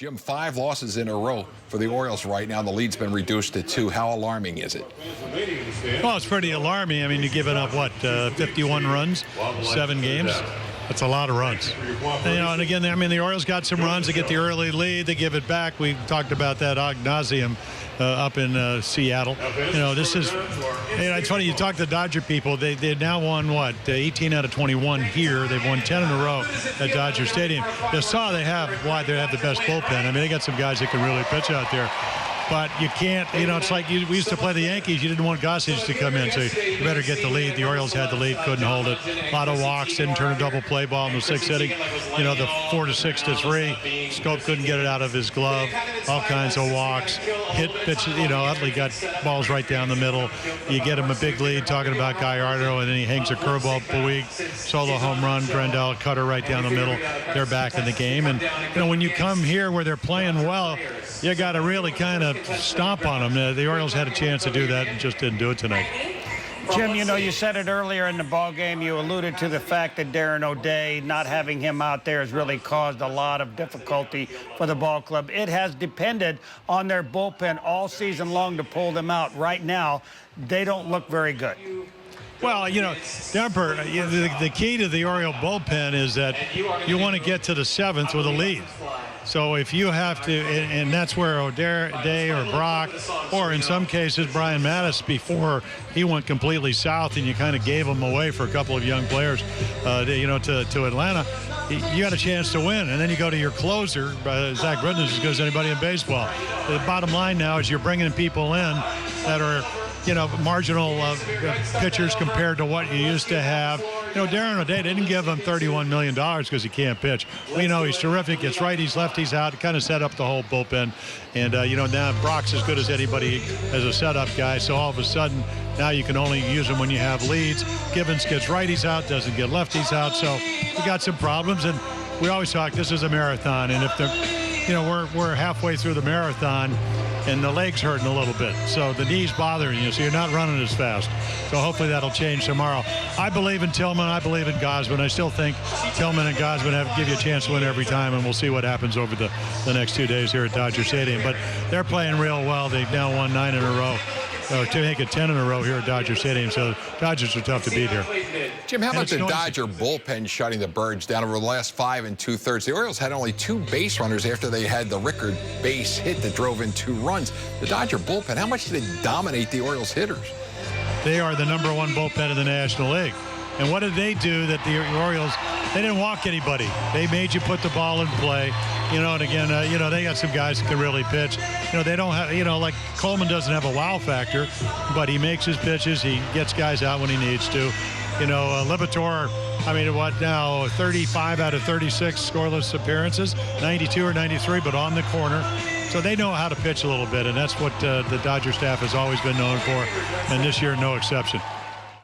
Jim, 5 losses in a row for the Orioles right now. The lead's been reduced to 2. How alarming is it? Well, it's pretty alarming. I mean, you're giving up, what, 51 runs, 7 games? That's a lot of runs. And again, I mean, the Orioles got some runs. They get the early lead. They give it back. We talked about that ad nauseum up in Seattle. This is, it's funny, you talk to the Dodger people. They now won, what, 18 out of 21 here. They've won 10 in a row at Dodger Stadium. You saw they have the best bullpen. I mean, they got some guys that can really pitch out there. But you can't, it's like we used to play the Yankees. You didn't want Gossage to come in, so you better get the lead. The Orioles had the lead, couldn't hold it. A lot of walks, didn't turn a double play ball in the 6th inning. The 4-6-3. Scope couldn't get it out of his glove. All kinds of walks. Hit pitches, Utley got balls right down the middle. You get him a big lead, talking about Gallardo, and then he hangs a curveball. Puig, solo home run. Grandal, cutter right down the middle. They're back in the game. And, when you come here where they're playing well, you got to really kind of stomp on them. The Orioles had a chance to do that and just didn't do it tonight. Jim, you said it earlier in the ballgame. You alluded to the fact that Darren O'Day, not having him out there, has really caused a lot of difficulty for the ball club. It has depended on their bullpen all season long to pull them out. Right now, they don't look very good. Well, Demper, the key to the Oriole bullpen is that you want to get to the 7th with a lead. So if you have to, and that's where O'Day or Brock, or in some cases Brian Mattis, before he went completely south and you kind of gave him away for a couple of young players, to Atlanta, you got a chance to win. And then you go to your closer, Zach Britton's as good as anybody in baseball. The bottom line now is you're bringing people in that are, marginal pitchers compared to what you used to have. Darren O'Day didn't give him $31 million because he can't pitch. We know he's terrific. Gets righties, lefties out. Kind of set up the whole bullpen. And, now Brock's as good as anybody as a setup guy. So all of a sudden, now you can only use him when you have leads. Gibbons gets righties out, doesn't get lefties out. So we got some problems. And we always talk, this is a marathon. And if we're halfway through the marathon, and the leg's hurting a little bit. So the knee's bothering you, so you're not running as fast. So hopefully that'll change tomorrow. I believe in Tillman. I believe in Gausman. I still think Tillman and Gausman give you a chance to win every time, and we'll see what happens over the next 2 days here at Dodger Stadium. But they're playing real well. They've now won 9 in a row. To make it 10 in a row here at Dodger Stadium, so Dodgers are tough to beat here. Jim, how about the Dodger bullpen shutting the Birds down over the last 5 2/3? The Orioles had only 2 base runners after they had the Rickard base hit that drove in 2 runs. The Dodger bullpen, how much did they dominate the Orioles hitters? They are the #1 bullpen in the National League. And what did they do that the Orioles, they didn't walk anybody. They made you put the ball in play. And again, they got some guys that can really pitch. They don't have, like Coleman doesn't have a wow factor, but he makes his pitches. He gets guys out when he needs to. Libator, I mean, what now, 35 out of 36 scoreless appearances, 92 or 93, but on the corner. So they know how to pitch a little bit, and that's what the Dodger staff has always been known for, and this year no exception.